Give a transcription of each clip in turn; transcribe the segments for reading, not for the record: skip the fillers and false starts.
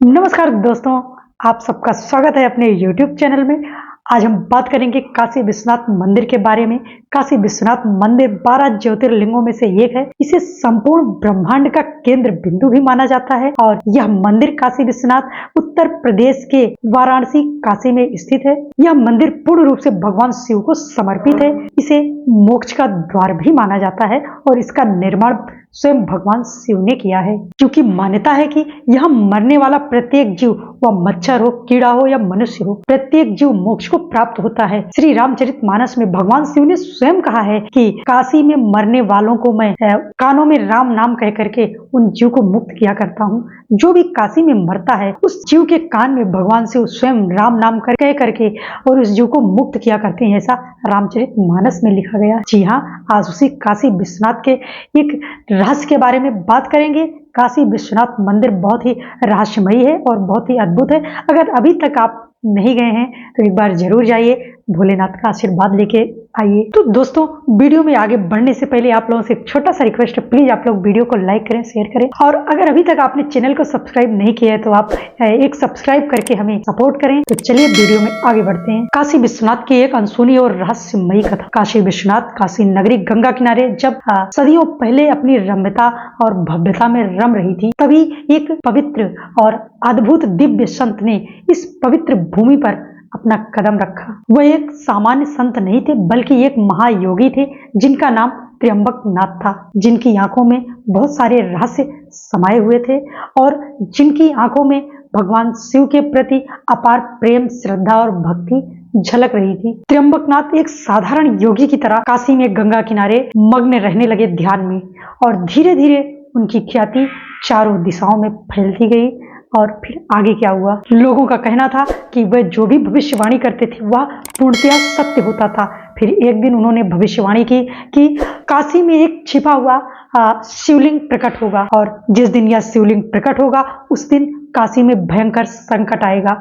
नमस्कार दोस्तों, आप सबका स्वागत है अपने YouTube चैनल में। आज हम बात करेंगे काशी विश्वनाथ मंदिर के बारे में। काशी विश्वनाथ मंदिर 12 ज्योतिर्लिंगों में से एक है। इसे संपूर्ण ब्रह्मांड का केंद्र बिंदु भी माना जाता है और यह मंदिर काशी विश्वनाथ उत्तर प्रदेश के वाराणसी काशी में स्थित है। यह मंदिर पूर्ण रूप से भगवान शिव को समर्पित है। इसे मोक्ष का द्वार भी माना जाता है और इसका निर्माण स्वयं भगवान शिव ने किया है, क्योंकि मान्यता है कि यह मरने वाला प्रत्येक जीव, वह मच्छर हो, कीड़ा हो या मनुष्य हो, प्रत्येक जीव मोक्ष को प्राप्त होता है। श्री रामचरितमानस में भगवान शिव ने स्वयं कहा है कि काशी में मरने वालों को मैं कानों में राम नाम कह करके उन जीव को मुक्त किया करता हूँ। जो भी काशी में मरता है उस जीव के कान में भगवान शिव स्वयं राम नाम कह करके और उस जीव को मुक्त किया करते हैं, ऐसा रामचरितमानस में लिखा गया। जी हाँ, आज उसी काशी विश्वनाथ के एक रहस्य के बारे में बात करेंगे। काशी विश्वनाथ मंदिर बहुत ही रहस्यमयी है और बहुत ही अद्भुत है। अगर अभी तक आप नहीं गए हैं तो एक बार जरूर जाइए, भोलेनाथ का आशीर्वाद लेके आइए। तो दोस्तों, वीडियो में आगे बढ़ने से पहले आप लोगों से एक छोटा सा रिक्वेस्ट है, प्लीज आप लोग वीडियो को लाइक करें, शेयर करें और अगर अभी तक आपने चैनल को सब्सक्राइब नहीं किया है तो आप एक सब्सक्राइब करके हमें सपोर्ट करें। तो चलिए वीडियो में आगे बढ़ते हैं। काशी विश्वनाथ की एक अनसुनी और रहस्यमयी कथा। काशी विश्वनाथ काशी नगरी गंगा किनारे जब सदियों पहले अपनी रम्यता और भव्यता में रम रही थी, तभी एक पवित्र और अद्भुत दिव्य संत ने इस पवित्र भूमि पर अपना कदम रखा। वह एक सामान्य संत नहीं थे, बल्कि एक महायोगी थे जिनका नाम त्र्यंबकनाथ था, जिनकी आंखों में बहुत सारे रहस्य समाये हुए थे और जिनकी आंखों में भगवान शिव के प्रति अपार प्रेम, श्रद्धा और भक्ति झलक रही थी। त्र्यंबकनाथ एक साधारण योगी की तरह काशी में गंगा किनारे मग्न रहने लगे ध्यान में और धीरे धीरे उनकी ख्याति चारों दिशाओं में फैलती गई। और फिर आगे क्या हुआ? लोगों का कहना था कि वह जो भी भविष्यवाणी करते थे वह पूर्णतया सत्य होता था। फिर एक दिन उन्होंने भविष्यवाणी की कि काशी में एक छिपा हुआ शिवलिंग प्रकट होगा और जिस दिन यह शिवलिंग प्रकट होगा उस दिन काशी में भयंकर संकट आएगा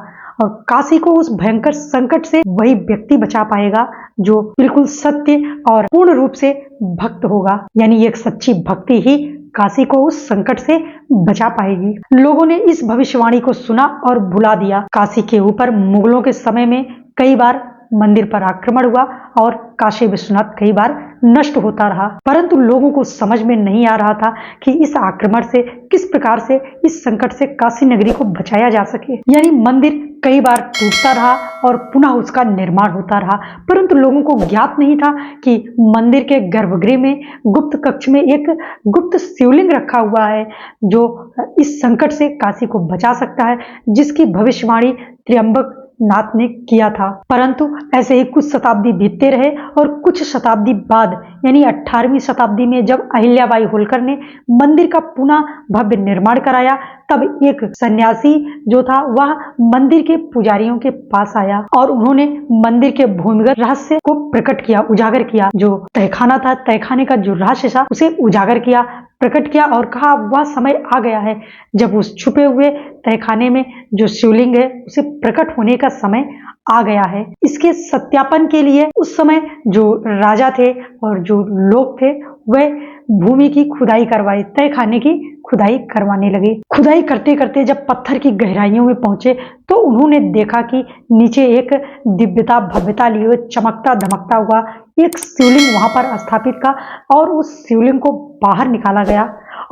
और काशी को उस भयंकर संकट से वही व्यक्ति बचा पाएगा जो बिल्कुल सत्य और पूर्ण रूप से भक्त होगा। यानी एक सच्ची भक्ति ही काशी को उस संकट से बचा पाएगी। लोगों ने इस भविष्यवाणी को सुना और भुला दिया। काशी के ऊपर मुगलों के समय में कई बार मंदिर पर आक्रमण हुआ और काशी विश्वनाथ कई बार नष्ट होता रहा, परंतु लोगों को समझ में नहीं आ रहा था कि इस आक्रमण से किस प्रकार से इस संकट से काशी नगरी को बचाया जा सके। यानी मंदिर कई बार टूटता रहा और पुनः उसका निर्माण होता रहा, परंतु लोगों को ज्ञात नहीं था कि मंदिर के गर्भगृह में गुप्त कक्ष में एक गुप्त शिवलिंग रखा हुआ है जो इस संकट से काशी को बचा सकता है, जिसकी भविष्यवाणी त्र्यंबक नाथ ने किया था। परंतु ऐसे ही कुछ शताब्दी बीतते रहे और कुछ शताब्दी बाद यानी 18वीं शताब्दी में जब अहिल्याबाई होलकर ने मंदिर का पुनः भव्य निर्माण कराया, तब एक सन्यासी जो था वह मंदिर के पुजारियों के पास आया और उन्होंने मंदिर के भूमिगत रहस्य को प्रकट किया, उजागर किया। जो तहखाना था, तहखाने का जो रहस्य था उसे उजागर किया, प्रकट किया और कहा वह समय आ गया है जब उस छुपे हुए तहखाने में जो शिवलिंग है उसे प्रकट होने का समय आ गया है। इसके सत्यापन के लिए उस समय जो राजा थे और जो लोग थे वह भूमि की खुदाई करवाई, तहखाने की खुदाई करवाने लगे। खुदाई करते करते जब पत्थर की गहराइयों में पहुंचे तो उन्होंने देखा कि नीचे एक दिव्यता भव्यता लिए हुए चमकता धमकता हुआ एक शिवलिंग वहां पर स्थापित था और उस शिवलिंग को बाहर निकाला गया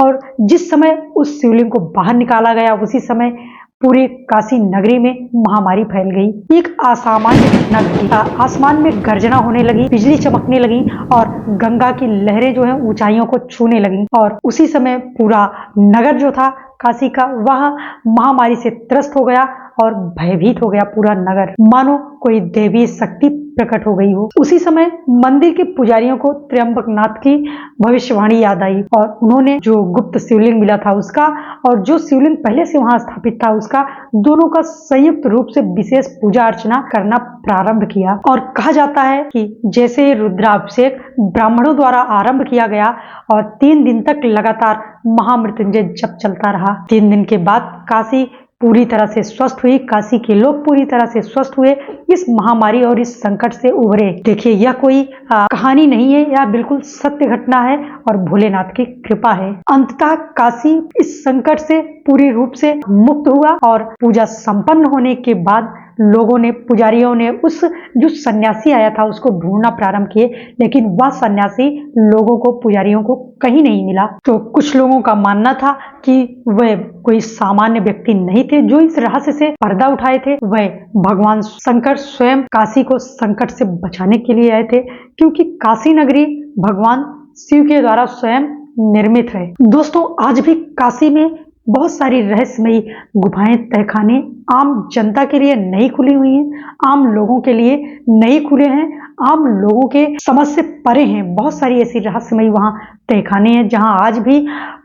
और जिस समय उस शिवलिंग को बाहर निकाला गया उसी समय पूरी काशी नगरी में महामारी फैल गई। एक असामान्य घटना घटी, आसमान में गर्जना होने लगी, बिजली चमकने लगी और गंगा की लहरें जो है ऊंचाइयों को छूने लगी और उसी समय पूरा नगर जो था काशी का वह महामारी से त्रस्त हो गया और भयभीत हो गया पूरा नगर, मानो कोई देवी शक्ति प्रकट हो गई हो। उसी समय मंदिर के पुजारियों को त्र्यंबकनाथ की भविष्यवाणी याद आई और उन्होंने जो गुप्त शिवलिंग मिला था उसका और जो शिवलिंग पहले से वहां स्थापित था उसका दोनों का संयुक्त रूप से विशेष पूजा अर्चना करना प्रारंभ किया। और कहा जाता है कि जैसे रुद्राभिषेक ब्राह्मणों द्वारा आरंभ किया गया और 3 दिन तक लगातार महामृत्युंजय जप चलता रहा। 3 दिन के बाद काशी पूरी तरह से स्वस्थ हुई, काशी के लोग पूरी तरह से स्वस्थ हुए, इस महामारी और इस संकट से उभरे। देखिए, यह कोई कहानी नहीं है, यह बिल्कुल सत्य घटना है और भोलेनाथ की कृपा है। अंततः काशी इस संकट से पूरी रूप से मुक्त हुआ और पूजा संपन्न होने के बाद लोगों ने, पुजारियों ने उस जो सन्यासी आया था उसको ढूंढना प्रारंभ किए, लेकिन वह सन्यासी लोगों को, पुजारियों को कहीं नहीं मिला। तो कुछ लोगों का मानना था कि वह कोई सामान्य व्यक्ति नहीं थे, जो इस रहस्य से पर्दा उठाए थे वह भगवान शंकर स्वयं काशी को संकट से बचाने के लिए आए थे, क्योंकि काशी नगरी भगवान शिव के द्वारा स्वयं निर्मित है। दोस्तों, आज भी काशी में बहुत सारी रहस्यमयी गुफाएं, तहखाने आम जनता के लिए नहीं खुली हुई हैं, आम लोगों के लिए नहीं खुले हैं, आम लोगों के समझ से परे हैं। बहुत सारी ऐसी रहस्यमयी वहाँ तहखाने हैं जहाँ आज भी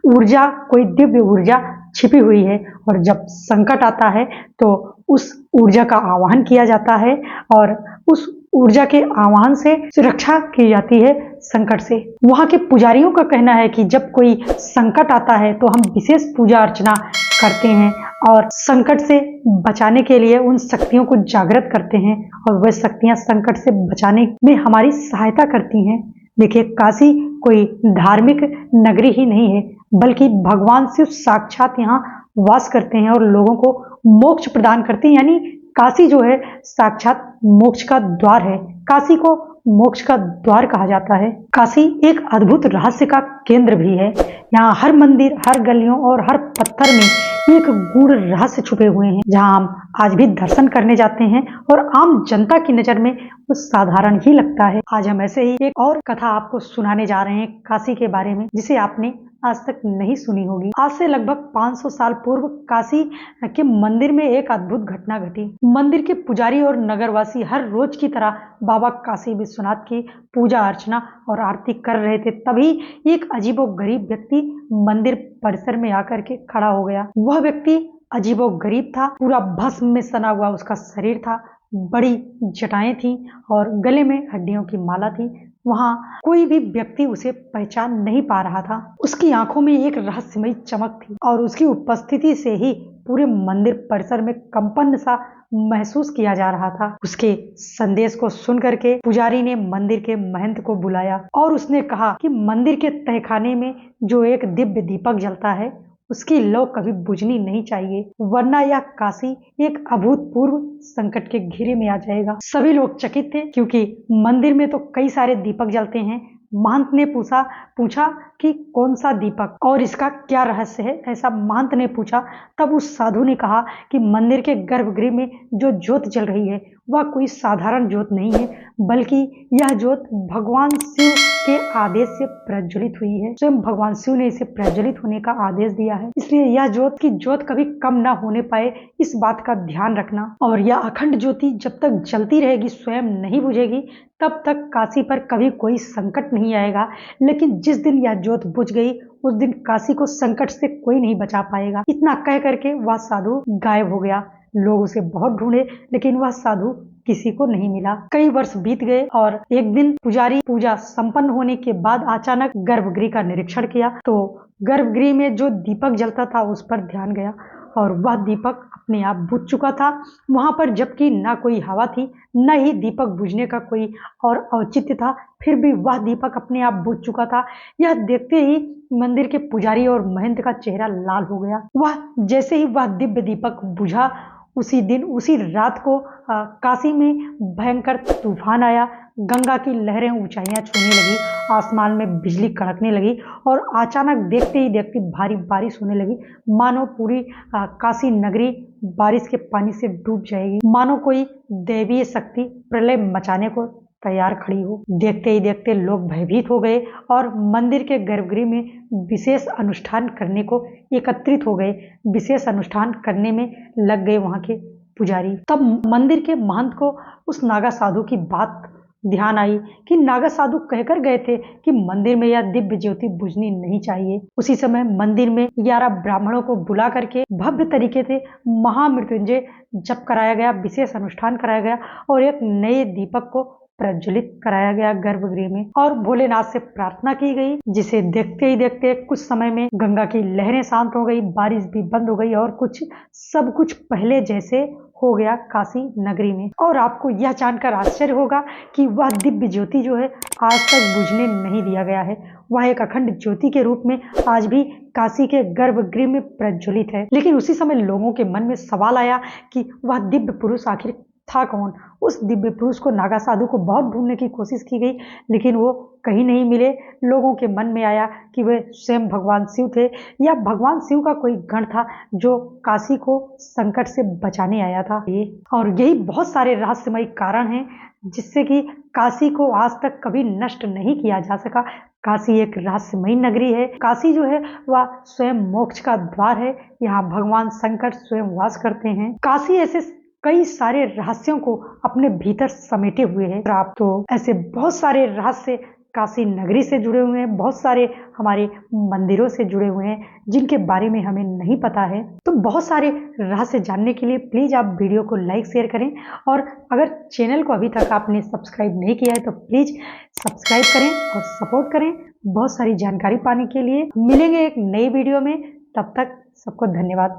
ऊर्जा, कोई दिव्य ऊर्जा छिपी हुई है, और जब संकट आता है तो उस ऊर्जा का आवाहन किया जाता है और उस ऊर्जा के आह्वान से सुरक्षा की जाती है संकट से। वहाँ के पुजारियों का कहना है कि जब कोई संकट आता है तो हम विशेष पूजा अर्चना करते हैं और संकट से बचाने के लिए उन शक्तियों को जागृत करते हैं, और वह शक्तियां संकट से बचाने में हमारी सहायता करती हैं। देखिए, काशी कोई धार्मिक नगरी ही नहीं है, बल्कि भगवान शिव साक्षात यहाँ वास करते हैं और लोगों को मोक्ष प्रदान करते हैं। यानी काशी जो है साक्षात मोक्ष का द्वार है। काशी को मोक्ष का द्वार कहा जाता है। काशी एक अद्भुत रहस्य का केंद्र भी है। यहाँ हर मंदिर, हर गलियों और हर पत्थर में एक गूढ़ रहस्य छुपे हुए हैं, जहाँ हम आज भी दर्शन करने जाते हैं और आम जनता की नजर में वो साधारण ही लगता है। आज हम ऐसे ही एक और कथा आपको सुनाने जा रहे हैं काशी के बारे में, जिसे आपने आज तक नहीं सुनी होगी। आज से लगभग 500 साल पूर्व काशी के मंदिर में एक अद्भुत घटना घटी। मंदिर के पुजारी और नगरवासी हर रोज की तरह बाबा काशी विश्वनाथ की पूजा अर्चना और आरती कर रहे थे। तभी एक अजीबोगरीब व्यक्ति मंदिर परिसर में आकर के खड़ा हो गया। वह व्यक्ति अजीबोगरीब था, पूरा भस्म में सना हुआ उसका शरीर था, बड़ी जटाएं थी और गले में हड्डियों की माला थी। वहाँ कोई भी व्यक्ति उसे पहचान नहीं पा रहा था। उसकी आंखों में एक रहस्यमयी चमक थी और उसकी उपस्थिति से ही पूरे मंदिर परिसर में कंपन सा महसूस किया जा रहा था। उसके संदेश को सुन करके पुजारी ने मंदिर के महंत को बुलाया और उसने कहा कि मंदिर के तहखाने में जो एक दिव्य दीपक जलता है उसकी लौ कभी बुझनी नहीं चाहिए, वरना यह काशी एक अभूतपूर्व संकट के घेरे में आ जाएगा। सभी लोग चकित थे, क्योंकि मंदिर में तो कई सारे दीपक जलते हैं। महंत ने पूछा कि कौन सा दीपक और इसका क्या रहस्य है, ऐसा महंत ने पूछा। तब उस साधु ने कहा कि मंदिर के गर्भगृह में जो ज्योत जल रही है वह कोई साधारण ज्योत नहीं है, बल्कि यह ज्योत भगवान शिव के आदेश से प्रज्वलित हुई है। स्वयं भगवान शिव ने इसे प्रज्वलित होने का आदेश दिया है, इसलिए यह ज्योत कभी कम ना होने पाए, इस बात का ध्यान रखना। और यह अखंड ज्योति जब तक जलती रहेगी, स्वयं नहीं बुझेगी, तब तक काशी पर कभी कोई संकट नहीं आएगा। लेकिन जिस दिन यह ज्योत बुझ गई, उस दिन काशी को संकट से कोई नहीं बचा पाएगा। इतना कह करके वह साधु गायब हो गया। लोग उसे बहुत ढूंढे, लेकिन वह साधु किसी को नहीं मिला। कई वर्ष बीत गए और एक दिन पुजारी पूजा संपन्न होने के बाद अचानक गर्भगृह का निरीक्षण किया, तो गर्भगृह में जो दीपक जलता था उस पर ध्यान गया और वह दीपक अपने आप बुझ चुका था। वहां पर जबकि ना कोई हवा थी, न ही दीपक बुझने का कोई और औचित्य था, फिर भी वह दीपक अपने आप बुझ चुका था। यह देखते ही मंदिर के पुजारी और महंत का चेहरा लाल हो गया। वह जैसे ही वह दिव्य दीपक बुझा, उसी दिन उसी रात को काशी में भयंकर तूफान आया। गंगा की लहरें ऊंचाइयां छूने लगी, आसमान में बिजली कड़कने लगी और अचानक देखते ही देखते भारी बारिश होने लगी। मानो पूरी काशी नगरी बारिश के पानी से डूब जाएगी, मानो कोई दैवीय शक्ति प्रलय मचाने को तैयार खड़ी हो। देखते ही देखते लोग भयभीत हो गए और मंदिर के गर्भगृह में विशेष अनुष्ठान करने को एकत्रित हो गए। विशेष अनुष्ठान करने में लग गए वहां के पुजारी। तब मंदिर के महंत को उस नागा साधु की बात ध्यान आई कि नागा साधु कहकर गए थे कि मंदिर में यह दिव्य ज्योति बुझनी नहीं चाहिए। उसी समय मंदिर में 11 ब्राह्मणों को बुला करके भव्य तरीके से महामृत्युंजय जप कराया गया, विशेष अनुष्ठान कराया गया और एक नए दीपक को प्रज्वलित कराया गया गर्भगृह में और भोलेनाथ से प्रार्थना की गई, जिसे देखते ही देखते कुछ समय में गंगा की लहरें शांत हो गई, बारिश भी बंद हो गई और सब कुछ पहले जैसे हो गया काशी नगरी में। और आपको यह जानकर आश्चर्य होगा कि वह दिव्य ज्योति जो है आज तक बुझने नहीं दिया गया है। वह एक अखंड ज्योति के रूप में आज भी काशी के गर्भगृह में प्रज्वलित है। लेकिन उसी समय लोगों के मन में सवाल आया कि वह दिव्य पुरुष आखिर था कौन। उस दिव्य पुरुष को नागा साधु को बहुत ढूंढने की कोशिश की गई, लेकिन वो कहीं नहीं मिले। लोगों के मन में आया कि वे स्वयं भगवान शिव थे या भगवान शिव का कोई गण था जो काशी को संकट से बचाने आया था। और यही बहुत सारे रहस्यमयी कारण हैं जिससे कि काशी को आज तक कभी नष्ट नहीं किया जा सका। काशी एक रहस्यमयी नगरी है। काशी जो है वह स्वयं मोक्ष का द्वार है। यहाँ भगवान शंकर स्वयं वास करते हैं। काशी ऐसे कई सारे रहस्यों को अपने भीतर समेटे हुए है। आप तो ऐसे बहुत सारे रहस्य काशी नगरी से जुड़े हुए हैं, बहुत सारे हमारे मंदिरों से जुड़े हुए हैं जिनके बारे में हमें नहीं पता है। तो बहुत सारे रहस्य जानने के लिए प्लीज आप वीडियो को लाइक शेयर करें, और अगर चैनल को अभी तक आपने सब्सक्राइब नहीं किया है तो प्लीज सब्सक्राइब करें और सपोर्ट करें। बहुत सारी जानकारी पाने के लिए मिलेंगे एक नई वीडियो में। तब तक सबको धन्यवाद।